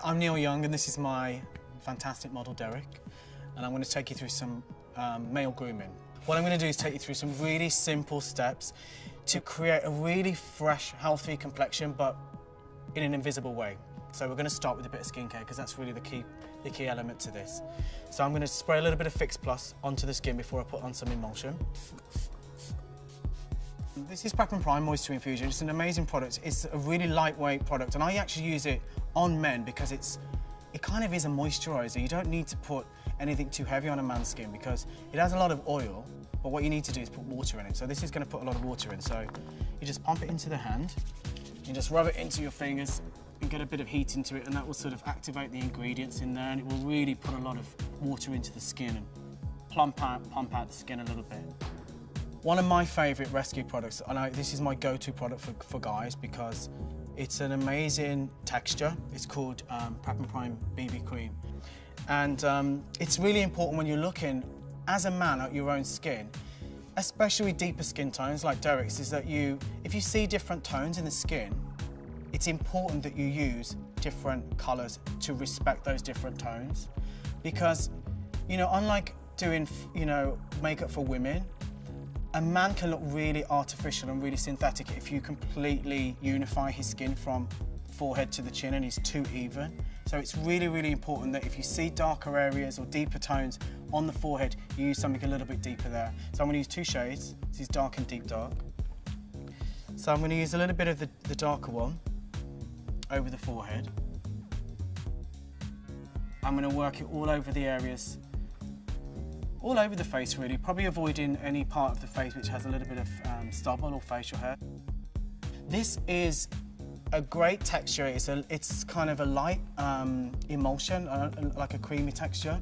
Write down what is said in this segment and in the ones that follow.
I'm Neil Young and this is my fantastic model Derek, and I'm going to take you through some male grooming. What I'm going to do is take you through some really simple steps to create a really fresh, healthy complexion, but in an invisible way. So we're going to start with a bit of skincare because that's really the key element to this. So I'm going to spray a little bit of Fix Plus onto the skin before I put on some emulsion. This is Prep and Prime Moisture Infusion. It's an amazing product. It's a really lightweight product, and I actually use it on men because it kind of is a moisturiser. You don't need to put anything too heavy on a man's skin because it has a lot of oil, but what you need to do is put water in it. So this is going to put a lot of water in. So you just pump it into the hand, you just rub it into your fingers and get a bit of heat into it, and that will sort of activate the ingredients in there, and it will really put a lot of water into the skin and pump out the skin a little bit. One of my favourite rescue products, and this is my go-to product for guys because it's an amazing texture. It's called Prep and Prime BB Cream. And it's really important when you're looking as a man at your own skin, especially deeper skin tones like Derek's, is that if you see different tones in the skin, it's important that you use different colours to respect those different tones. Because, unlike doing, makeup for women, a man can look really artificial and really synthetic if you completely unify his skin from forehead to the chin and he's too even. So it's really, really important that if you see darker areas or deeper tones on the forehead, you use something a little bit deeper there. So I'm going to use two shades. This is dark and deep dark. So I'm going to use a little bit of the darker one over the forehead. I'm going to work it all over the areas, all over the face really, probably avoiding any part of the face which has a little bit of stubble or facial hair. This is a great texture. It's kind of a light emulsion, like a creamy texture.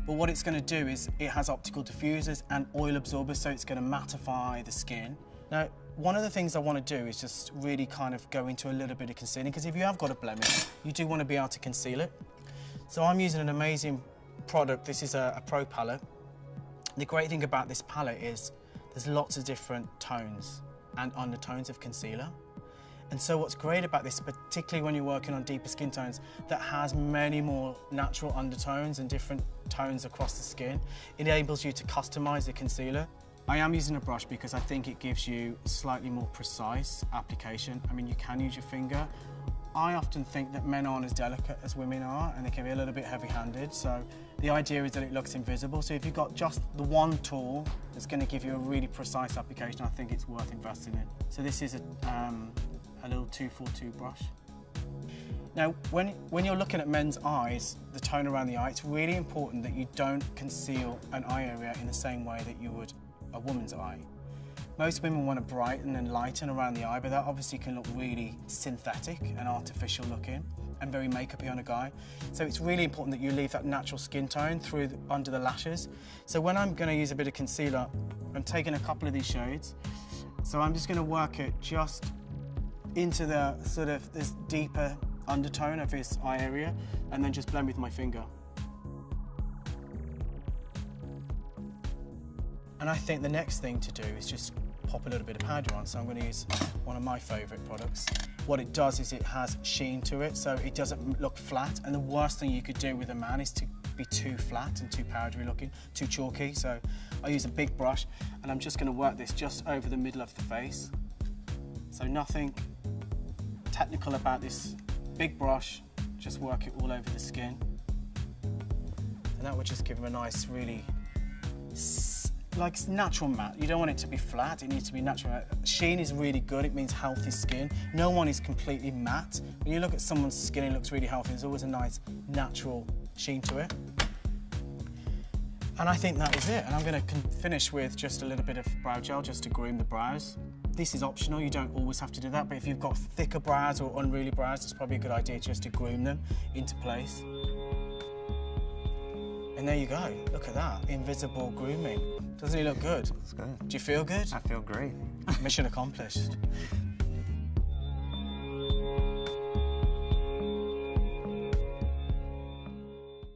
But what it's going to do is it has optical diffusers and oil absorbers, so it's going to mattify the skin. Now, one of the things I want to do is just really kind of go into a little bit of concealing, because if you have got a blemish, you do want to be able to conceal it. So I'm using an amazing product. This is a Pro palette. The great thing about this palette is there's lots of different tones and undertones of concealer. And so what's great about this, particularly when you're working on deeper skin tones that has many more natural undertones and different tones across the skin, it enables you to customize the concealer. I am using a brush because I think it gives you slightly more precise application. I mean, you can use your finger. I often think that men aren't as delicate as women are, and they can be a little bit heavy-handed. So the idea is that it looks invisible. So if you've got just the one tool that's going to give you a really precise application, I think it's worth investing in. So this is a little 242 brush. Now, when you're looking at men's eyes, the tone around the eye, it's really important that you don't conceal an eye area in the same way that you would a woman's eye. Most women want to brighten and lighten around the eye, but that obviously can look really synthetic and artificial looking and very makeup-y on a guy. So it's really important that you leave that natural skin tone under the lashes. So when I'm going to use a bit of concealer, I'm taking a couple of these shades. So I'm just going to work it just into the sort of this deeper undertone of his eye area, and then just blend with my finger. And I think the next thing to do is just pop a little bit of powder on. So I'm going to use one of my favourite products. What it does is it has sheen to it, so it doesn't look flat. And the worst thing you could do with a man is to be too flat and too powdery looking, too chalky. So I use a big brush, and I'm just going to work this just over the middle of the face. So nothing technical about this big brush, just work it all over the skin. And that would just give him a nice, really like natural matte. You don't want it to be flat, it needs to be natural. Sheen is really good, it means healthy skin. No one is completely matte. When you look at someone's skin, it looks really healthy. There's always a nice natural sheen to it. And I think that is it. And I'm going to finish with just a little bit of brow gel just to groom the brows. This is optional, you don't always have to do that, but if you've got thicker brows or unruly brows, it's probably a good idea just to groom them into place. And there you go, look at that, invisible grooming. Doesn't he look good? It's good. Do you feel good? I feel great. Mission accomplished.